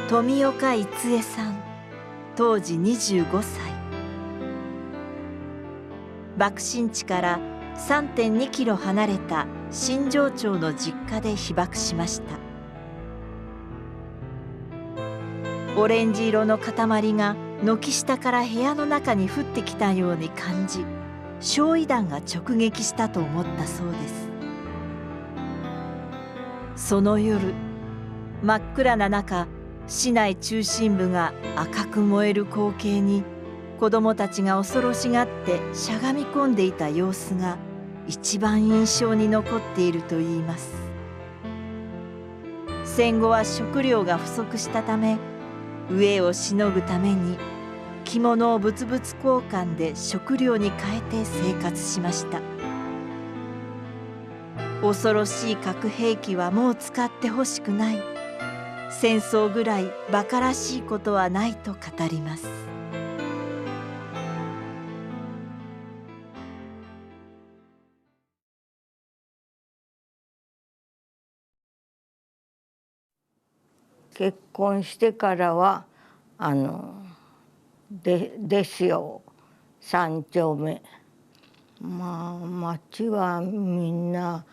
富岡逸江さん、当時25歳。爆心地から3.2 キロ離れた新庄町の実家で被爆しました。オレンジ色の塊が軒下から部屋の中に降ってきたように感じ、焼夷弾が直撃したと思ったそうです。その夜、真っ暗な中、市内中心部が赤く燃える光景に、子どもたちが恐ろしがってしゃがみ込んでいた様子が一番印象に残っているといいます。戦後は食料が不足したため、飢えをしのぐために着物を物々交換で食料に変えて生活しました。恐ろしい核兵器はもう使ってほしくない。戦争ぐらい馬鹿らしいことはないと語ります。結婚してからは弟子を3丁目、町はみんな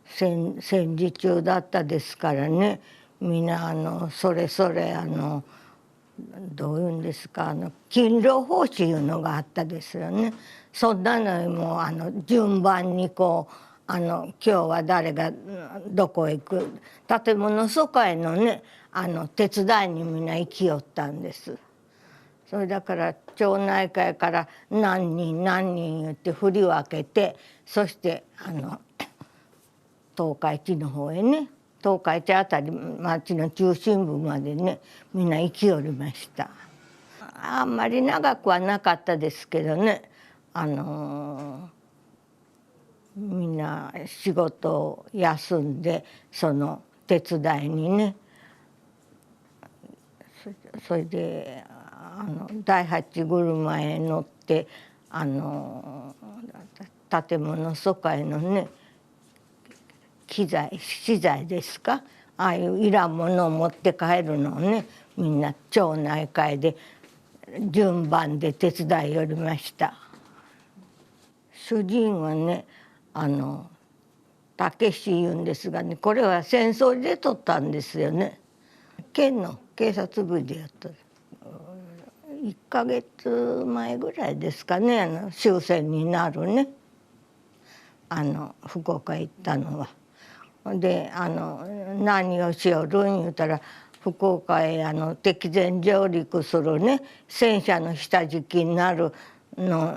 戦時中だったですからね、みんなそれぞれどういうんですか、勤労奉仕いうのがあったですよね。そんなのにも順番にこう今日は誰がどこへ行く、建物疎開のね手伝いにみんな行きよったんです。それだから町内会から何人言って振り分けて、そして東海地の方へね、東海地あたり町の中心部までねみんな行きよりました。あんまり長くはなかったですけどね、みんな仕事を休んでその手伝いにね、それで第八車へ乗って建物疎開のね資材ですか、ああいういらんものを持って帰るのをねみんな町内会で順番で手伝いよりました。主人はね武志言うんですがね、これは戦争で取ったんですよね。県の警察部でやった1ヶ月前ぐらいですかね、終戦になるね福岡へ行ったのは。で何をしよるん言うたら、福岡へ敵前上陸するね戦車の下敷きになるの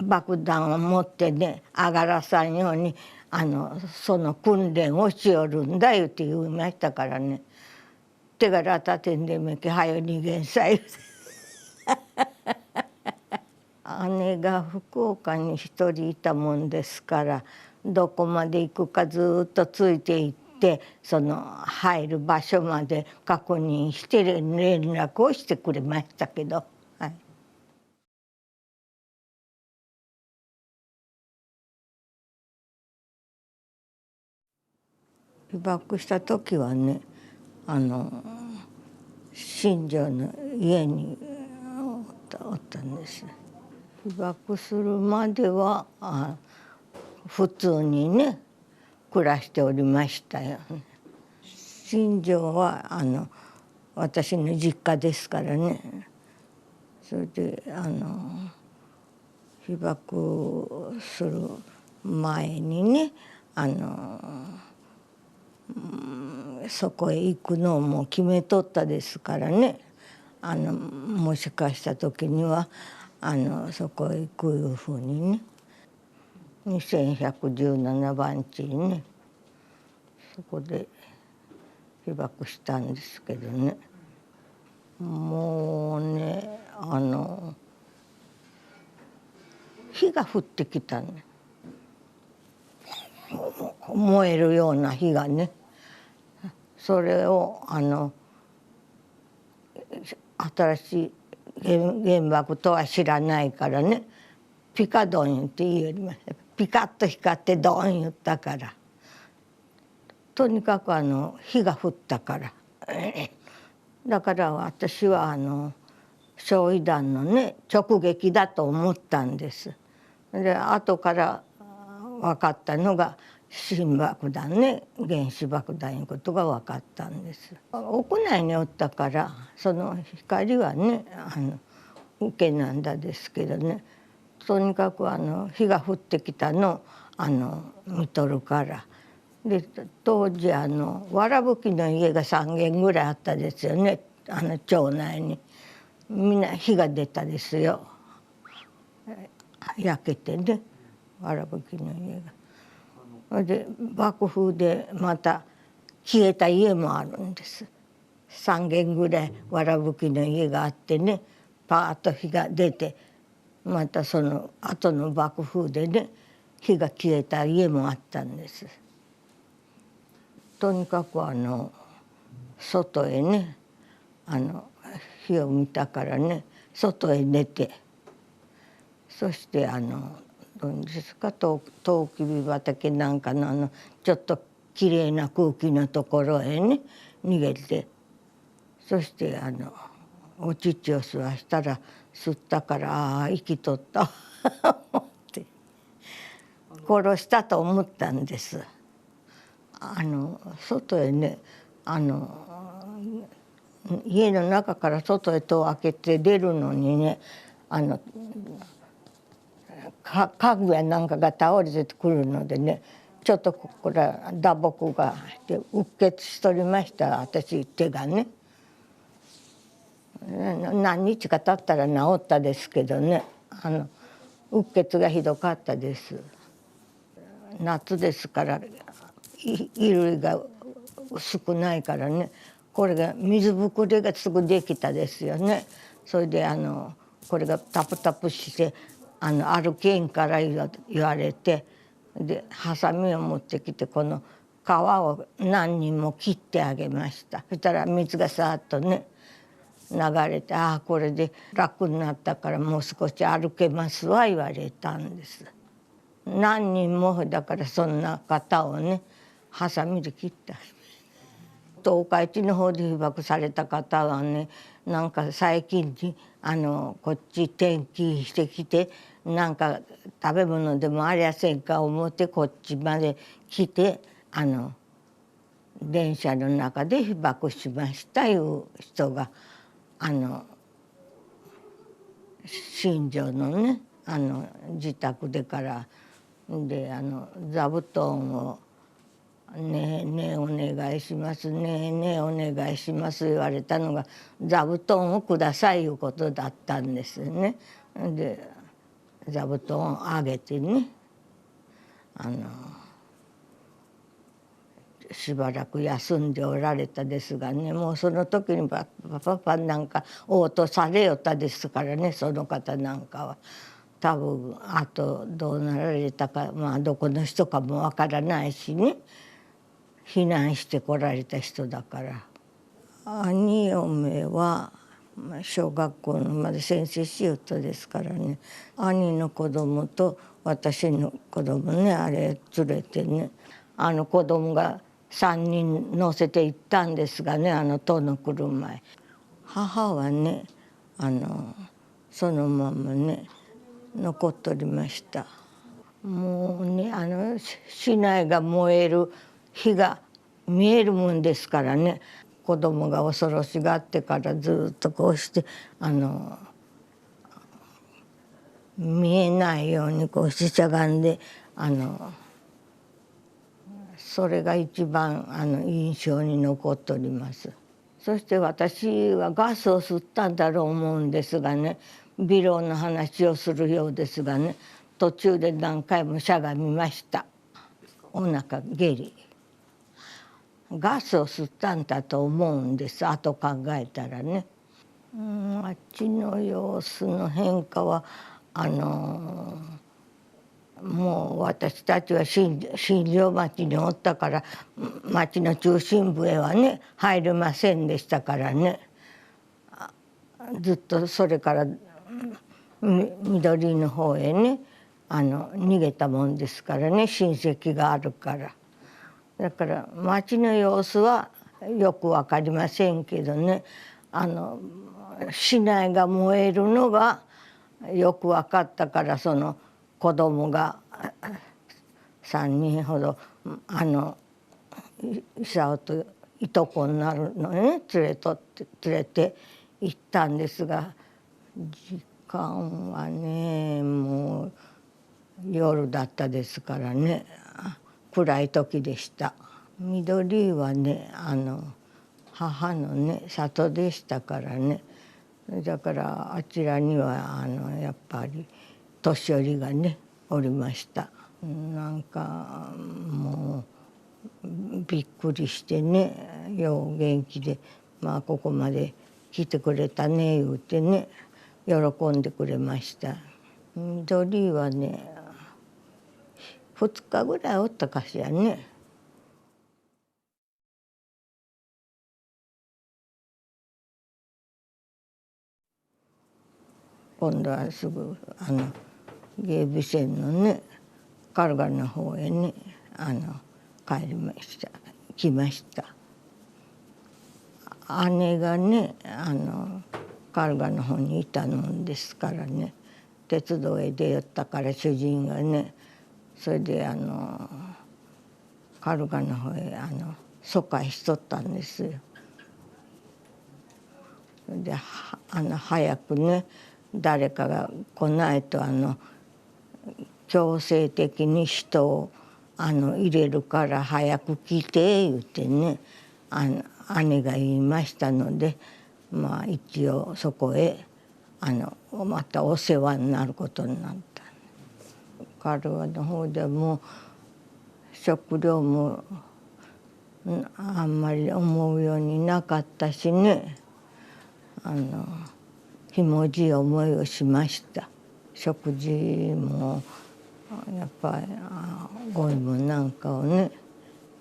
爆弾を持ってね上がらさんようにその訓練をしよるんだ言うて言いましたからね、手柄立てんでめけはよ逃げんさい姉が福岡に一人いたもんですから、どこまで行くかずっとついていって、その入る場所まで確認して連絡をしてくれましたけど、はい。被爆した時はね新庄の家におったんです。被爆するまでは普通にね暮らしておりましたよね。新庄は私の実家ですからね。それで被爆する前にねそこへ行くのをもう決めとったですからね、もしかした時にはそこへ行くいうふうにね、2117番地にねそこで被爆したんですけどね、もうね火が降ってきたね、燃えるような火がね。それを新しい原爆とは知らないからね、ピカドンって言いよりました。ピカッと光ってドン言ったからとにかく火が降ったからだから私は焼夷弾のね直撃だと思ったんです。で後から分かったのが新爆弾ね原子爆弾いうことが分かったんです。屋内におったからその光はね受けなんだですけどね、とにかく火が降ってきたの見とるから。で当時わらぶきの家が3軒ぐらいあったですよね町内に。みんな火が出たですよ、焼けてねわらぶきの家が。で爆風でまた消えた家もあるんです。3軒ぐらいわらぶきの家があってねパーッと火が出てまたその後の爆風でね火が消えた家もあったんです。とにかく外へね火を見たからね外へ出て、そしてどういうんですかトウキビ畑なんかのちょっときれいな空気のところへね逃げて、そしてお乳を吸わしたら吸ったからああ生きとった思って殺したと思ったんです。外へね家の中から外へ戸を開けて出るのにね家具やなんかが倒れてくるのでねちょっとここら打撲がしてうっ血しとりました私手がね。何日か経ったら治ったですけどねうっ血がひどかったです。夏ですから衣類が少ないからねこれが水ぶくれがすぐできたですよね。それでこれがタプタプして歩けんから言われて、でハサミを持ってきてこの皮を何人も切ってあげました。そしたら水がさーっとね流れてああこれで楽になったからもう少し歩けますわ言われたんです。何人もだからそんな方をねハサミで切った。東海地の方で被爆された方はねなんか最近にこっち転勤してきてなんか食べ物でもありやせんか思ってこっちまで来て電車の中で被爆しましたいう人が新庄のね自宅でからで座布団をねえねえお願いしますねえねえお願いします言われたのが座布団をくださいいうことだったんですね。で座布団をあげてねしばらく休んでおられたですがねもうその時にパパなんか嘔吐されよったですからねその方なんかは。多分あとどうなられたかどこの人かもわからないしね避難してこられた人だから。兄嫁は小学校のまで先生しよったですからね兄の子供と私の子供ねあれ連れてね子供が3人乗せて行ったんですがね戸の車へ。母はねそのままね残っとりました。もうね市内が燃える火が見えるもんですからね子供が恐ろしがってからずっとこうして見えないようにこうししゃがんでそれが一番印象に残っております。そして私はガスを吸ったんだろう思うんですがね微量の話をするようですがね途中で何回もしゃがみました。お腹下痢ガスを吸ったんだと思うんです後考えたらね。あっちの様子の変化はもう私たちは新庄町におったから町の中心部へはね入れませんでしたからねずっとそれから緑の方へね逃げたもんですからね親戚があるから。だから町の様子はよく分かりませんけどね、市内が燃えるのがよく分かったから、その子供が3人ほど勲といとこになるのね連れて行ったんですが、時間はねもう夜だったですからね、暗い時でした。緑はね母のね里でしたからね、だからあちらにはやっぱり年寄りがねおりました。なんかもうびっくりしてね、よう元気でまあここまで来てくれたね言うてね喜んでくれました。緑はね2日ぐらいおったかしらね。今度はすぐ芸備線のねカルガの方へね帰りました、来ました。姉がねカルガの方にいたのですからね、鉄道へ出よったから主人がね、それでカルガの方へ疎開しとったんですよ。で早くね誰かが来ないと強制的に人を入れるから早く来て言ってね姉が言いましたので、まあ一応そこへまたお世話になることになった。カルガの方でも食料もあんまり思うようになかったしね、ひもじい思いをしました。食事もやっぱりご芋なんかをね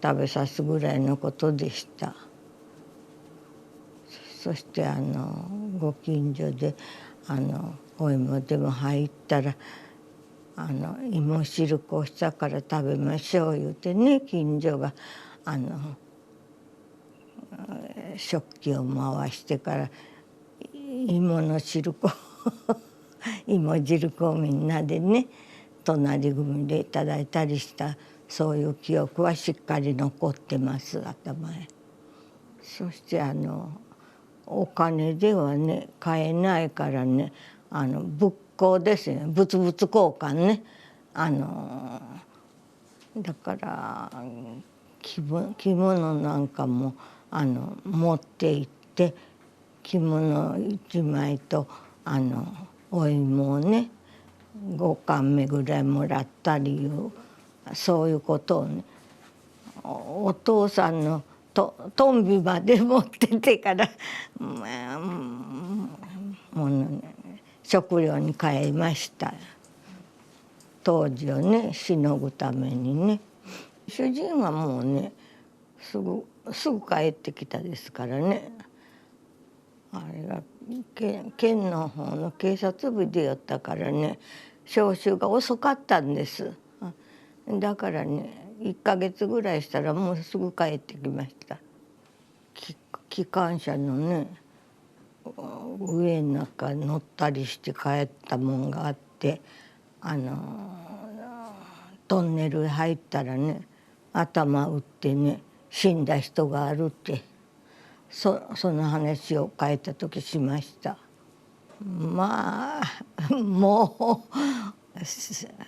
食べさすぐらいのことでした。そしてご近所でお芋でも入ったら芋汁こしたから食べましょう言うてね、近所が食器を回してから芋の汁粉芋汁粉をみんなでね隣組でいただいたりした、そういう記憶はしっかり残ってます、頭へ。そしてお金ではね買えないからね仏交ですね、物々交換ね、だから着物なんかも持って行って着物1枚とお芋をね5貫目ぐらいもらったりいう、そういうことをねお父さんのトンビまで持っててからものね食料に変えました。当時をねしのぐためにね。主人はもうねすぐ帰ってきたですからね。あれが県の方の警察部でやったからね召集が遅かったんです。だからね1ヶ月ぐらいしたらもうすぐ帰ってきました。機関車のね上の中乗ったりして帰ったもんがあって、トンネルへ入ったらね頭打ってね死んだ人があるって、その話を書いた時しました。まあもう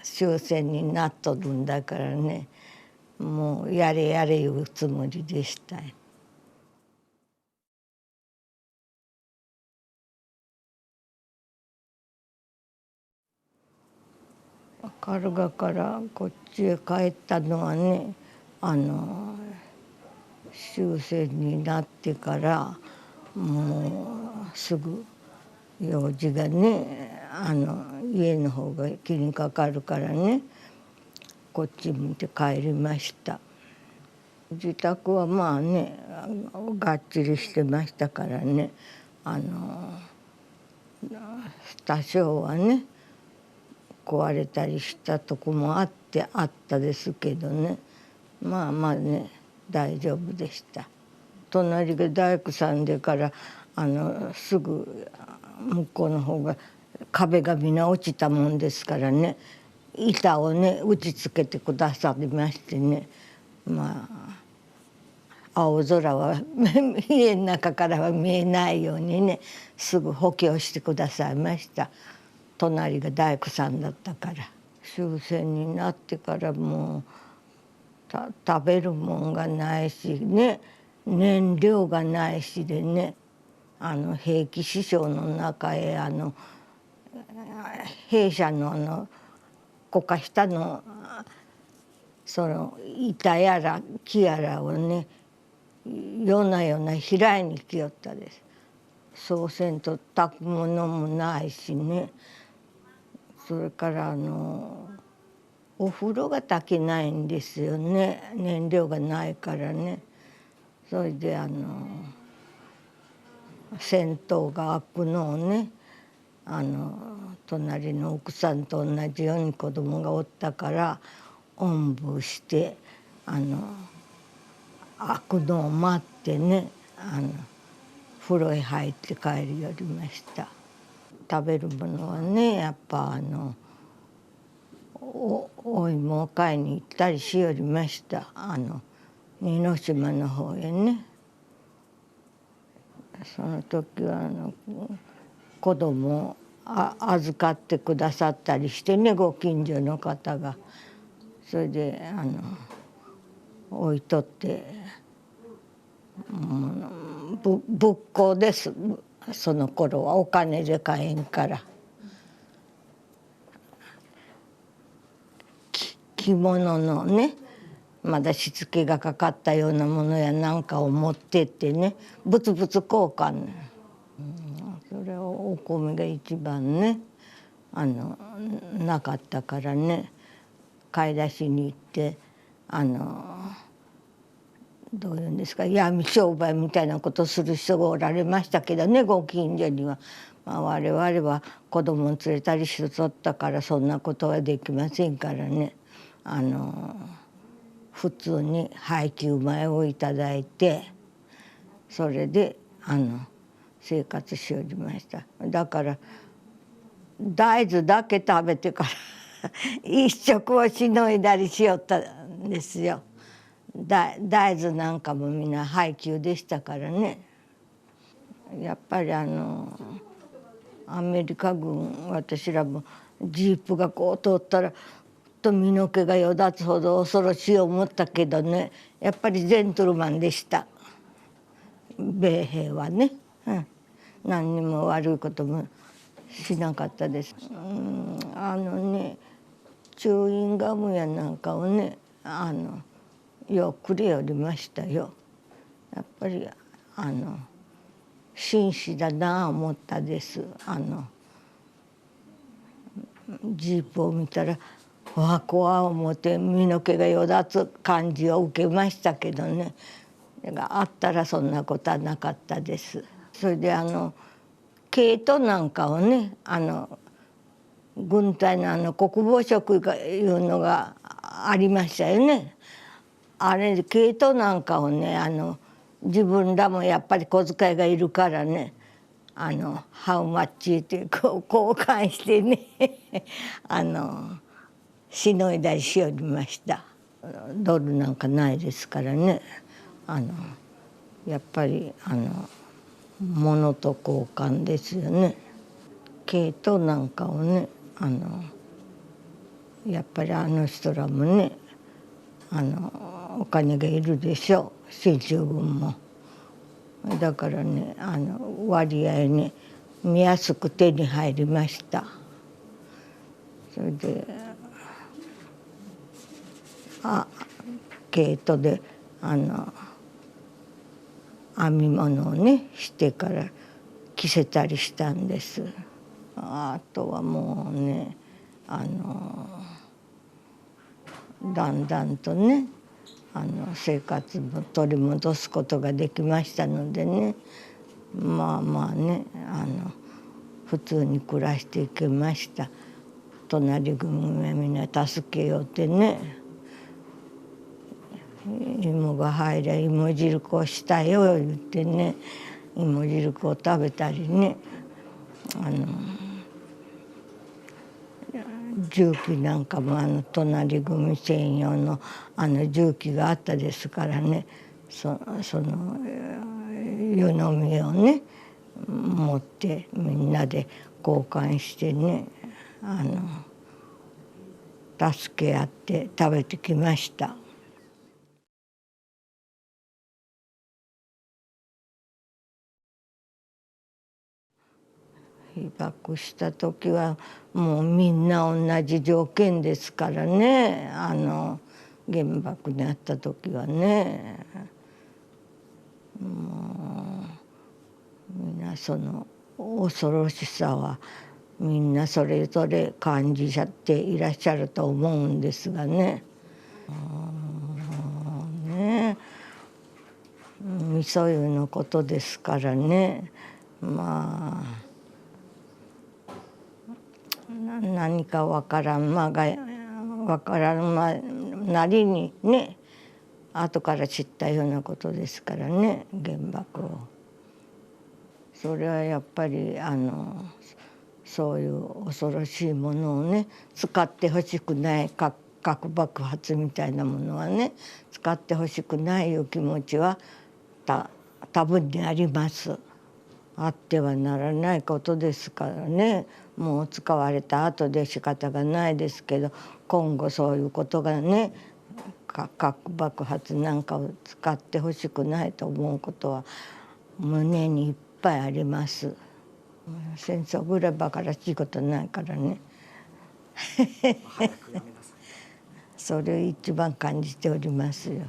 終戦になっとるんだからね、もうやれやれいうつもりでした。カルガからこっちへ帰ったのはね終戦になってからもうすぐ用事がね家の方が気にかかるからねこっち見て帰りました。自宅はまあねがっちりしてましたからね多少はね壊れたりしたとこもあったですけどね、まあまあね大丈夫でした。隣が大工さんでからすぐ向こうの方が壁がみんな落ちたもんですからね、板をね打ちつけてくださりましてね、まあ青空は家の中からは見えないようにねすぐ補強してくださいました。隣が大工さんだったから。終戦になってからもう食べるもんがないしね、燃料がないしでね、兵器支廠の中へ兵舎の高架下のその板やら木やらをね夜な夜な開いに来よったです。そうせんと炊くものもないしね、それからお風呂が炊けないんですよね、燃料がないからね。それで銭湯が開くのをね隣の奥さんと同じように子供がおったからおんぶして開くのを待ってね風呂へ入って帰りよりました。食べるものはねやっぱお芋を買いに行ったりしよりました。似島の方へね。その時は子供を預かってくださったりしてね、ご近所の方が。それで置いとって仏公です。その頃はお金で買えんから。着物のねまだしつけがかかったようなものやなんかを持ってってね物々交換ね、それをお米が一番ねなかったからね買い出しに行ってどういうんですか闇商売みたいなことする人がおられましたけどねご近所には。我々は子供を連れたりしとったからそんなことはできませんからね普通に配給米をいただいてそれで生活しよりました。だから大豆だけ食べてから一食をしのいだりしよったんですよ。大豆なんかもみんな配給でしたからね。やっぱりアメリカ軍私らもジープがこう通ったら身の毛がよだつほど恐ろしい思ったけどねやっぱりジェントルマンでした米兵はね、何にも悪いこともしなかったです。チューインガムやなんかをねよくれよりましたよ。やっぱり紳士だなあ思ったです。ジープを見たらわあ怖思って身の毛がよだつ感じを受けましたけどねあったらそんなことはなかったです。それで毛糸なんかをね軍隊の国防職がいうのがありましたよね。あれ毛糸なんかをね自分らもやっぱり小遣いがいるからねハウマッチって交換してねしのいだりしよりました。ドルなんかないですからねやっぱり物と交換ですよね。毛糸なんかをねやっぱり人らもねお金がいるでしょう進駐軍も。だからね割合ね見やすく手に入りました。それで毛糸で編み物をねしてから着せたりしたんです。あとはもうねだんだんとね生活も取り戻すことができましたのでねまあね普通に暮らしていけました。隣組はみんな助けようってね芋が入りゃ芋汁粉したよ言ってね、芋汁粉を食べたりね、重機なんかも隣組専用の重機があったですからね、その湯飲みをね持ってみんなで交換してね、助け合って食べてきました。被爆した時はもうみんな同じ条件ですからね、原爆にあった時はね、もうみんなその恐ろしさはみんなそれぞれ感じちゃっていらっしゃると思うんですがね。みそ湯のことですからね、まあ何かわからんなりにね、後から知ったようなことですからね、原爆を。それはやっぱりそういう恐ろしいものをね使ってほしくない、核爆発みたいなものはね使ってほしくないいう気持ちは多分にあります。あってはならないことですからね。もう使われた後で仕方がないですけど、今後そういうことがね、核爆発なんかを使ってほしくないと思うことは胸にいっぱいあります。戦争ぐらいバカらしいことないからねそれを一番感じておりますよ。